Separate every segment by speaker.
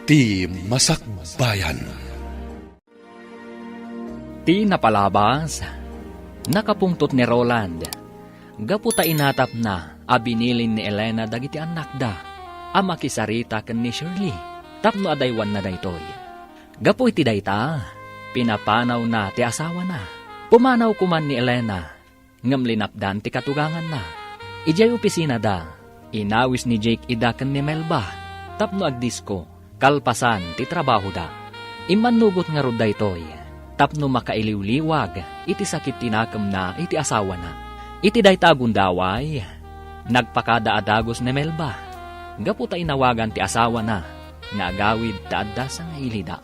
Speaker 1: Ti Masakbayan.
Speaker 2: Ti napalabas, nakapungtot ni Roland. Gaputa inatap na, abinilin ni Elena dagiti anak da, ama kisarita ken ni Shirley, tapno adaywan na daytoy. Gapu iti dayta, pinapanaw na ti asawa na. Pumanaw kuman ni Elena, ngem linapdan ti katugangan na. Ijay opisina da, inawis ni Jake ida ken ni Melba, tapno agdisko, kalpasan ti trabaho da. Imanugot nga rod daytoy, tapno makailiwliwag, iti sakit tinakam na iti asawa na. Iti dayta gundaway, nagpakadaadagos ni Melba. Gaputa inawagan ti asawa na, nga agawid taadda sa nga ilida.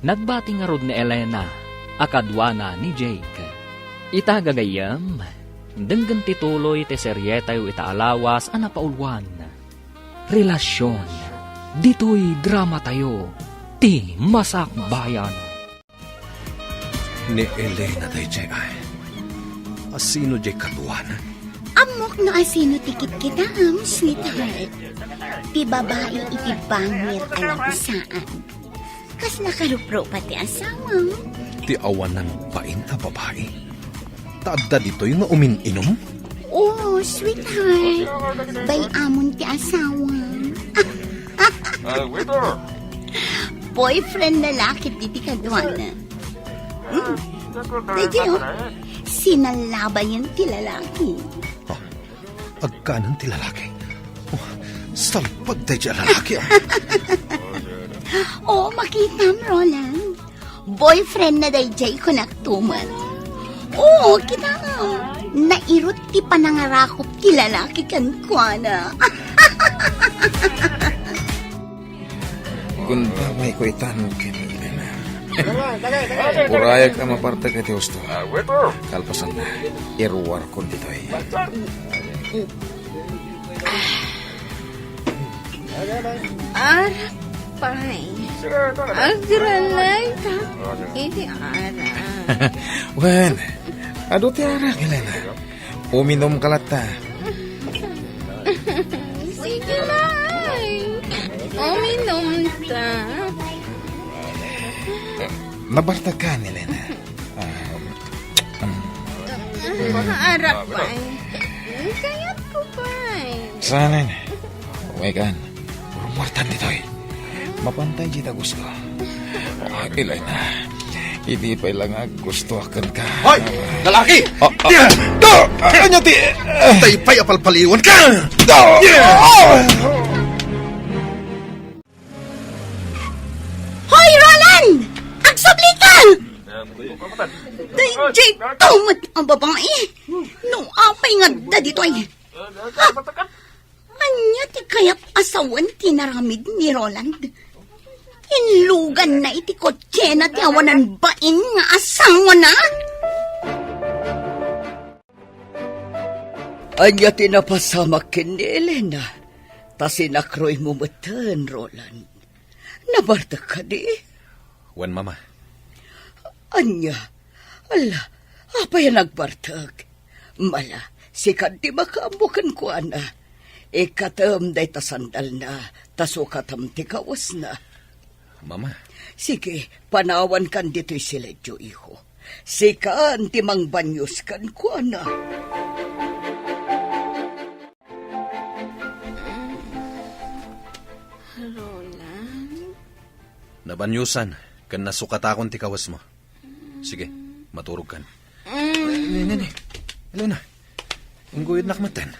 Speaker 2: Nagbati nga rod ni Elena, akadwana ni Jake. Ita gagayam, denggan tituloy ti seryetayo ita alawas ana paulwan. Relasyon, dito'y drama tayo, ti Masakbayan.
Speaker 1: Ni Elena day jay ay. Asino jay katuan?
Speaker 3: Amok no asino tikit kita sweetheart. Ti babae iti bangir alam saan. Kas nakarupro pati asawang.
Speaker 1: Ti awan ng bain a babae. Taadda dito yung umin-inom?
Speaker 3: Oh, sweetheart. Bay amon ti asawang.
Speaker 4: Waiter!
Speaker 3: Boyfriend na lakit iti kadwana. Medyo, sinalaban yan ti lalaki.
Speaker 1: Oh, agkanan ti lalaki. Oh, salpag day jay lalaki.
Speaker 3: Oh, makita mo, Roland. Boyfriend na day jay ko naktuman. Oo, kita nga. Nairot ti panangarakop ti lalaki kan kuana.
Speaker 5: Gunda may ko itanong kini Elena. Urayag ka maparta ka ti gusto.
Speaker 4: Waiter!
Speaker 5: Kalpasan na, iruwar ko dito eh.
Speaker 6: Arak pay. Agralay ka. Hindi arak.
Speaker 5: Wen, ado ti arak Elena. Uminom kalata.
Speaker 6: Sige lang. Uminom ta.
Speaker 5: Nabarta ka ni Elena.
Speaker 6: Arak pay. Kayat ko pay.
Speaker 5: Sana na. Uwegan, urumwartan dito eh. Mapantay kita gusto. Oh, Elena, hindi pa ilang gusto akan ka.
Speaker 1: Hoy! Lalaki!
Speaker 5: Ano ti?
Speaker 1: Tay pa'y apalpaliwan ka!
Speaker 3: Hoy, Roland! Agsablitan! Day, tumat ang babae. Nung apay nga da dito ay. Anya ti kaya't asawan tinaramid ni Roland. Inlugan na iti kotse na ti awanan bain nga asawa na.
Speaker 7: Anya tinapasamak kin ni Elena. Ta sinakroy mo matan, Roland. Nabarta ka di?
Speaker 1: Wan, mama.
Speaker 7: Anya, ala, apa yan nagbartag? Mala, sikat di makaambukan ko, ana. Ikatam day tasandal na, tasukatam ti kawas na.
Speaker 1: Mama.
Speaker 7: Sige, panawan kan dito'y siledyo, iho. Sikaan ti mangbanyos kan ko, ana.
Speaker 6: Roland?
Speaker 1: Nabanyusan, kan nasukatakon ti kawas mo. Sige, maturog kan. Nene, Elena, inggoyod nakmatan.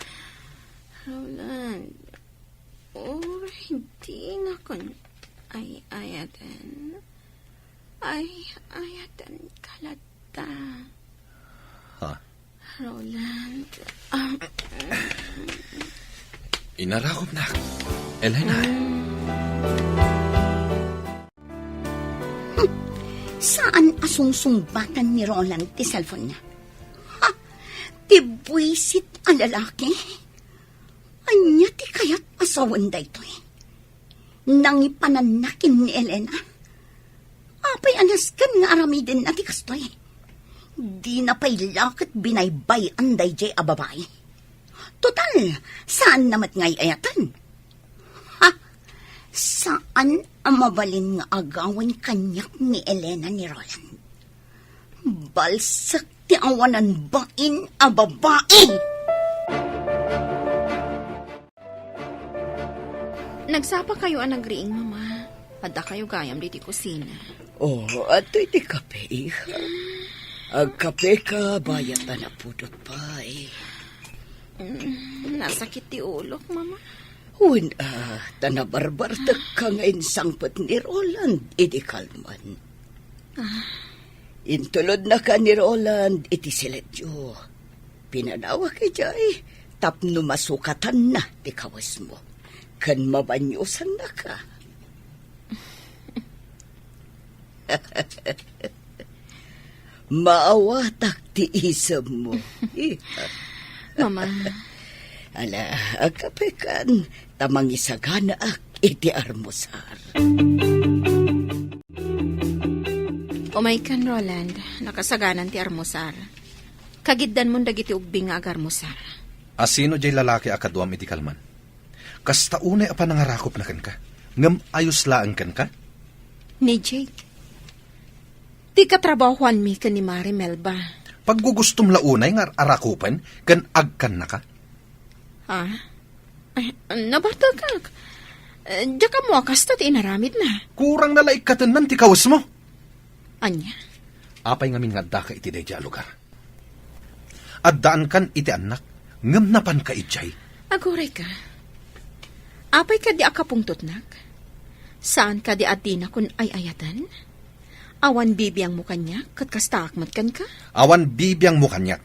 Speaker 6: Roland, hindi na kon ayatan kalata.
Speaker 1: Ha?
Speaker 6: Roland,
Speaker 1: Inarakop na. Elena.
Speaker 3: Saan asungsungbatan ni Roland ti cellphone niya? Ha? Ti buwisit ang lalaki? Anya ti kaya't asawan da ito eh. Nangipananakin ni Elena. Apay anas kan nga aramidin na ti kastoy. Di na pa'y lakit binaybay anday jay ababay. Total, saan namat ngay ayatan? Ha? Saan ang mabalin nga agawin kanyak ni Elena ni Roland. Balsak ti awanan bain a babae!
Speaker 6: Nagsapa kayo ang nagriing, mama. Ada kayo gayam di kusina.
Speaker 7: Oh, ato iti kape, iha. Ag kape ka, bayat na pudot pa, eh.
Speaker 6: Nasakit ti ulok, mama.
Speaker 7: Tanabarbartak ka nga insangpat ni Roland, iti kalman. Intulod na ka ni Roland, iti siledyo. Pinanawa kay Jay, tapno masukatan na ti kawas mo. Kan mabanyusan na ka. Maawatak ti isam mo.
Speaker 6: Mama,
Speaker 7: Ala, kapekan, tamang isagana ak iti armusar.
Speaker 6: umay kan, Roland. Nakasaganan ti armosar. Kagiddan mo dagiti ugbing nga agarmosar.
Speaker 1: Asino jay lalaki akaduam iti kalman? Kasta unay apa nangarakop na kan ka? Ngam ayos laan kan ka?
Speaker 6: Ni Jake. Ti katrabahuan mi ka ni Mari Melba.
Speaker 1: Paggugustom launay nga arakupan, kan agkan na ka?
Speaker 6: Ha? Ay, nabartagak. Diya ka mo akasta ti inaramid na.
Speaker 1: Kurang nalaikatan man ti kawas mo.
Speaker 6: Anya?
Speaker 1: Apay ngamin nga da ka iti dayja lugar. At daan kan iti anak, ngam napan ka itjay.
Speaker 6: Aguray ka. Apay ka di akapungtot nak? Saan ka di adina kun ay ayatan? Awan bibiyang mo kanya, kat kastakmat kan ka?
Speaker 1: Awan bibiyang mo kanyak,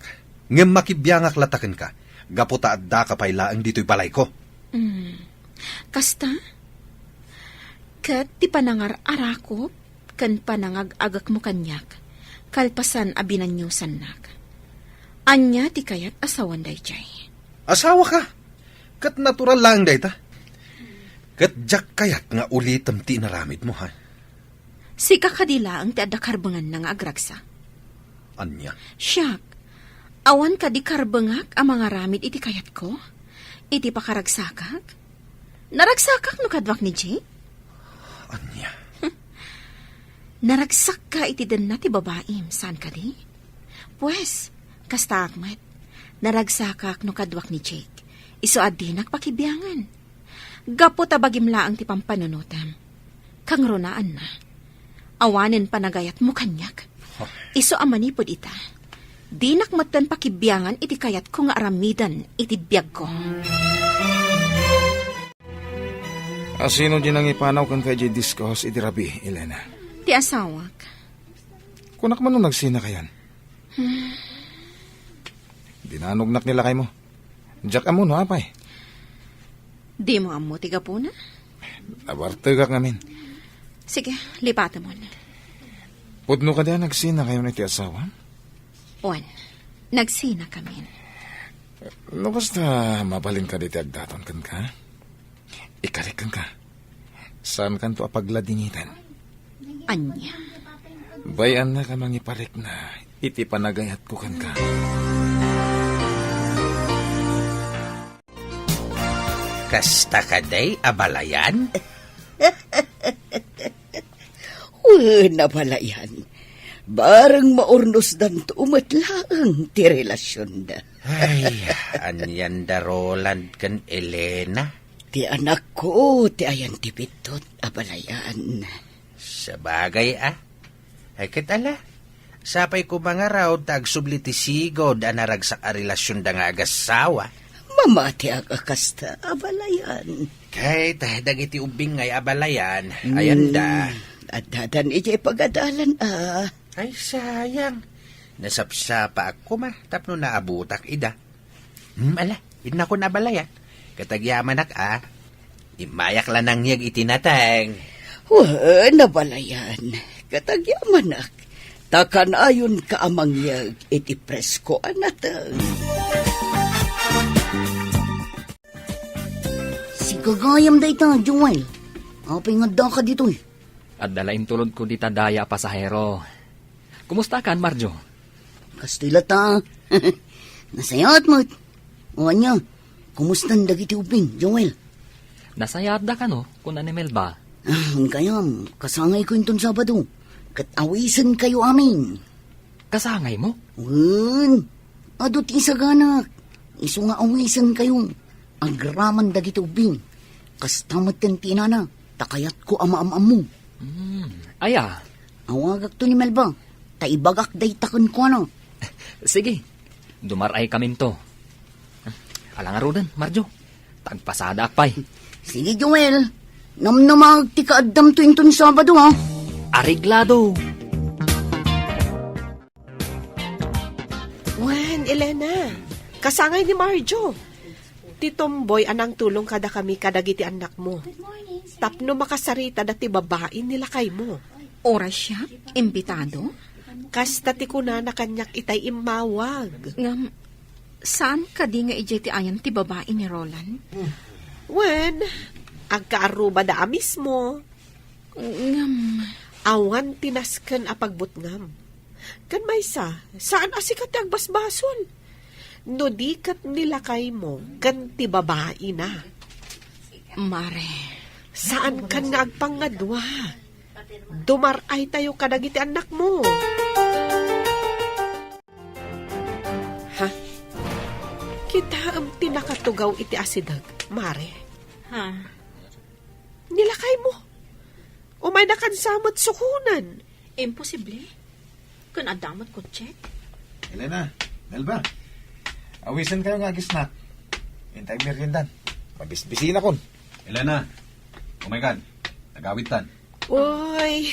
Speaker 1: ngam makibiyangak latakan ka, gaputa at da ka pay laang dito'y balay ko.
Speaker 6: Kasta? Kat ti panangar arakop, kan panangag-agak mo kanyak, kalpasan abinanyusan nak. Anya ti kayat asawan day jay.
Speaker 1: Asawa ka, kat natural lang day ta. Kat jak kayat nga ulitam ti naramid mo ha.
Speaker 6: Sika kadila ang ti adakarbangan ng agragsa.
Speaker 1: Anya,
Speaker 6: Siyak, awan ka di karbangak ang mga ramid iti kayat ko? Iti pakaragsakak? Naragsakak no kadwak ni Jay?
Speaker 1: anya.
Speaker 6: Naragsak ka iti den na ti babaim, saan ka di? Pues, kasta akmat, naragsakak no kadwak ni Jake. Iso adinak pakibiyangan. Gapo tabagim laang ti pampanunutam. Kang ronaan na. Awanin panagayat mo kanyak. Iso amanipod ita. Dinak matan pakibiyangan iti kayat ko nga aramidan iti biyag ko.
Speaker 5: Asino di nang ipanaw kan kay J. Discos iti rabi, Elena?
Speaker 6: Ti asawak.
Speaker 5: Kunak man nung nagsina kayan. Dinanugnak nila kay mo. Jack amo no, apay.
Speaker 6: Di mo amo tiga po na?
Speaker 5: Nabartagak ngamin.
Speaker 6: Sige, lipata mo na.
Speaker 5: Pudno ka din nagsina kayo na iti asawa?
Speaker 6: Juan, nagsina kami.
Speaker 5: No, basta mabalin ka diti agdaton kan ka. Ikalik kan ka. Saan kan to apagladingitan?
Speaker 6: Anya.
Speaker 5: Bayan na ka mangiparik na iti panagayat ko kan ka.
Speaker 8: Kasta ka day, abalayan?
Speaker 7: Nabalayan. Barang maurnos dan to umatlaang ti relasyon da.
Speaker 8: Ay, anyan da Roland kan Elena.
Speaker 7: Ti anak ko, ti ayan ti pitot, abalayan.
Speaker 8: Sa bagay Ay katala, sapay ko mga raw tagsubli ti sigod anaragsak a relasyon da nga agasawa.
Speaker 7: Mamati agakasta, abalayan.
Speaker 8: Kahit dagiti ubing ngay abalayan, ayan da.
Speaker 7: At dadan ijay pagadalan,
Speaker 8: Ay sayang, nasapsapa ako ma, tapno naabutak ida. Ala, ina ko nabalayan. Katagyaman imayak lang nang yag itinatang.
Speaker 7: Nabalayan. Katagyaman takan ayon ka amang yag iti presko anatang.
Speaker 3: Sigagayam day ta, Joel. Apay nga da ka dito eh.
Speaker 2: At dalain tulod ko dita daya pasahero. Kumusta kan, Marjo?
Speaker 3: Kastila ta. Nasayat mo. O anya, kumusta ang dagiti ubing, Joel?
Speaker 2: Nasayat da ka no, kung ni Melba.
Speaker 3: Kayam, kasangay ko yung Sabado. Kat awisan kayo amin.
Speaker 2: Kasangay mo?
Speaker 3: Adot isaganak. Iso nga awisan kayo. Agraman dagiti ubing. Kas tamat kan tinana. Takayat ko ama-amam mo.
Speaker 2: Aya,
Speaker 3: Awagak to ni Melba. Taibagak day takan ko ano.
Speaker 2: sige. Dumaray kami to. Alangarudan, Marjo. Tagpasada akpay.
Speaker 3: Sige, Joel. Namnamag ti kaadam to yung Sabado, ha?
Speaker 2: Ariglado.
Speaker 9: Wen, Elena. Kasangay ni Marjo. Ti Tomboy anang tulong kada kami kadagiti anak mo. Tapno makasarita dati babae nila kay mo.
Speaker 6: Oras siya? Imbitado?
Speaker 9: Kasta ti kuna na kanyak itay imawag.
Speaker 6: Ngam, saan ka di nga ijay ti ayan ti babae ni Roland?
Speaker 9: Wen, agkaaruba da mismo.
Speaker 6: Ngam,
Speaker 9: Awan tinasken a pagbutngam. Kan maysa, saan asikat ti agbasbasol? No di kat nilakay mo, kan ti babae na.
Speaker 6: Mare,
Speaker 9: Saan kan nga agpangadwa? Dumaray tayo kadagiti anak mo. Ha? Kita am tinakatugaw iti asidag, Mare.
Speaker 6: ha?
Speaker 9: Nilakay mo. Umay nakansamot sukunan.
Speaker 6: Imposible. Kung adamot ko check.
Speaker 5: Elena, Melba, awisan kayo nga gisnak. Hintay meriendan. Mabisbisin ako.
Speaker 1: Elena, oh my God, nagawitan.
Speaker 9: Uy,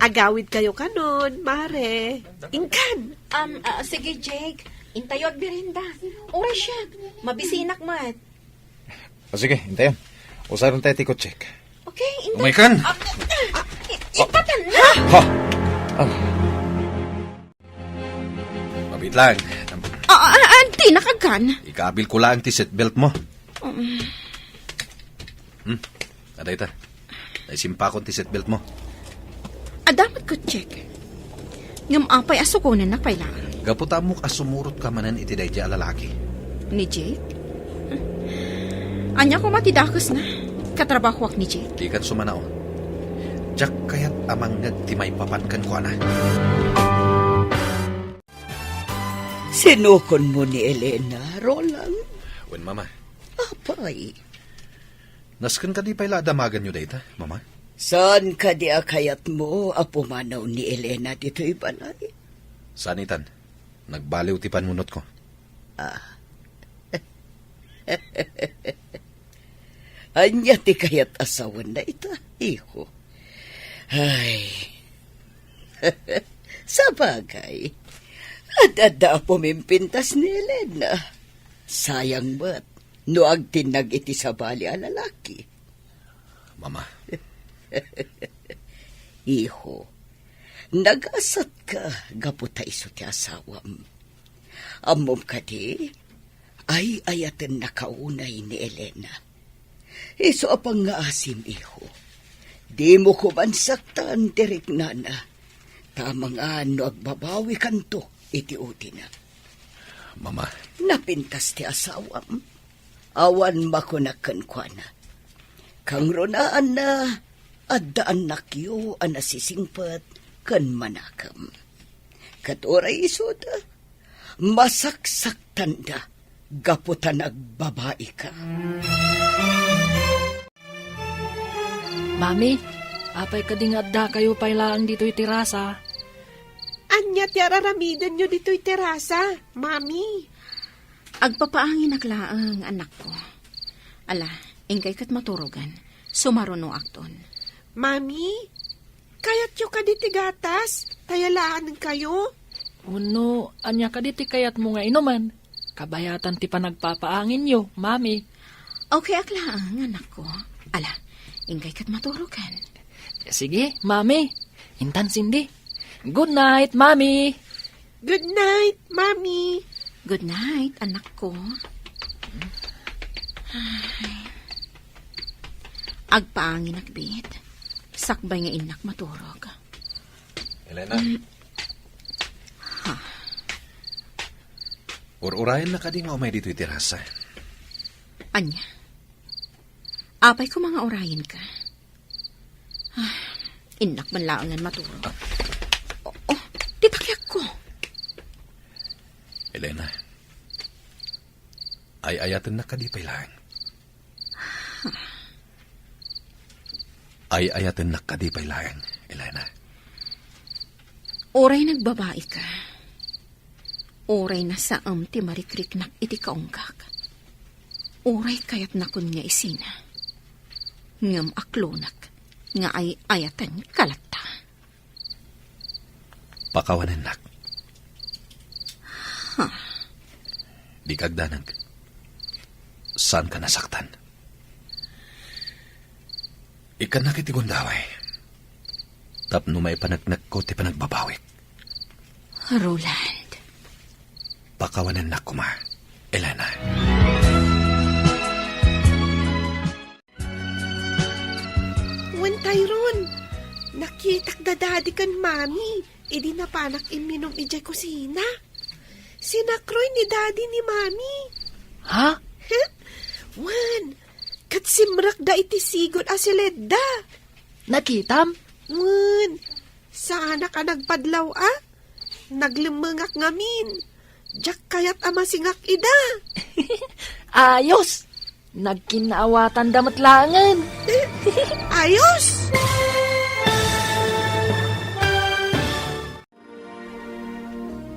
Speaker 9: agawid kayo kanon, Mare. Ingkan.
Speaker 6: Sige, Jake. Intayo at birinda. Oras siya. Mabisinak mat.
Speaker 5: Sige, hintayan. Usaron tayo tikot check.
Speaker 6: Okay,
Speaker 1: Oh my God!
Speaker 6: Ipatan na!
Speaker 5: Ha!
Speaker 1: Mabit lang.
Speaker 6: Di nakagan.
Speaker 1: Ikabil ko lang ti seatbelt mo. Aday ta. Naisimpa ko ti seatbelt mo.
Speaker 6: Adamat ko check. Ngam apay asukunan na pala.
Speaker 1: Gaputa mo kasumurot ka manan iti dayja lalaki.
Speaker 6: Ni Jake? Anya ko matidakas na. Katrabaho ak ni Jake.
Speaker 1: Di kan sumanao. Jak kayat amang nagtimay papankan ko na.
Speaker 7: Sinukon mo ni Elena, Roland?
Speaker 1: Wen mama,
Speaker 7: Apay,
Speaker 1: nasken ka di pala damagan nyo dayta, mama?
Speaker 7: saan ka di akayat mo apumanaw ni Elena dito'y balay?
Speaker 1: Sanitan, nagbaliw ti panunot ko.
Speaker 7: Anya ti kayat asawan na ita, iho. Ay, sa bagay, adada pumimpintas ni Elena. Sayang ba't, no agtinag iti sa bali a lalaki.
Speaker 1: Mama,
Speaker 7: Iho, nagasat ka, gaputay so ti asawam. Amom ka di, ay ayaten nakaunay ni Elena. Iso apang nga asim, iho. Di mo ko man saktan, tirik nana. Tamang ano agbabawi kanto, iti uti na.
Speaker 1: mama,
Speaker 7: Napintas ti asawam. Awan makunakan kwa na. Kang ronaan na, addaan nakyo ang nasisingpat kan manakam. Katoray isoda, masaksak tanda, gaputan agbabae ka.
Speaker 2: Mami, apay kadingadda kayo pailaan dito'y tirasa.
Speaker 9: Anya ti araramidan nyo dito'y terasa, Mami.
Speaker 6: Agpapaangin naklaang anak ko. Ala, ingkay kat maturugan. Sumaruno akton.
Speaker 9: Mami, kayat nyo ka diti gatas? Tayalaan kayo?
Speaker 2: Uno, anya ka diti kayat mo nga inuman. Kabayatan ti panagpapaangin yo, mami.
Speaker 6: Okay, aklaang anak ko. Ala, ingkay kat maturugan.
Speaker 2: Sige, mami. Intan sindi. Good night, mami.
Speaker 9: Good night, Mami.
Speaker 6: Good night, anak ko. Ay. Agpaangin akbit. Sakbay nga inak maturog.
Speaker 1: Elena. Ur-urayan na ka di nga umay dito'y tirasa.
Speaker 6: Anya, apay ko mga orayin ka. Inak man laangan maturo. Oh, titakyak ko.
Speaker 1: Elena, ay ayatan na kadipay lang. Ay ayatan na kadipay lang, Elena.
Speaker 6: Oray nagbabae ka. Oray na sa ti marikriknak iti kaunggak. Oray kayat nakon nga isina. Ngam aklonak nga ay ayatan kalata.
Speaker 1: Pakawanan nak. Di kagdanag. Saan ka nasaktan? Ikan nakitigundaway. Tapno may panagnak ko ti panagbabawik.
Speaker 6: Roland.
Speaker 1: Pakawanan na kuma, Elena.
Speaker 9: Wen Tyrone, nakitak dadadi kan mami. Idi na panak iminom ijay kusina. Sinakroy ni daddy ni mami.
Speaker 2: Ha?
Speaker 9: Wen, kat simrak da iti sigod asileda.
Speaker 2: Nakitam?
Speaker 9: Wen, sana ka nagpadlaw Naglimangak ngamin. Diyak kayat ama singak ida.
Speaker 2: Ayos! Nagkinaawatan damat langan.
Speaker 9: Ayos!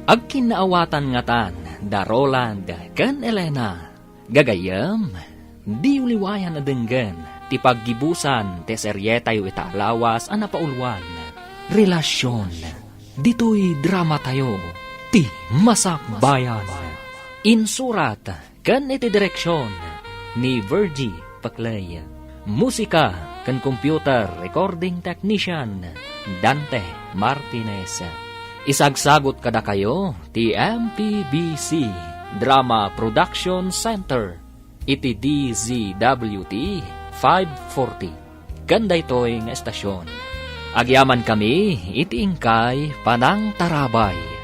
Speaker 2: Agkinaawatan nga tan, da Roland, kan Elena. Gagayam, di uliwayan na denggan, ti paggibusan, te seryetayo itaalawas, anapaulwan. Relasyon, dito'y drama tayo, ti masakbayan. Insurat, kan iti direksyon, ni Virgie Paclay. Musika, kan computer recording technician, Dante Martinez. Isagsagot kada kayo, ti MPBC Drama Production Center, iti DZWT 540. Ganda ito'y nga estasyon. Agyaman kami, iti ingkay Panang Tarabay.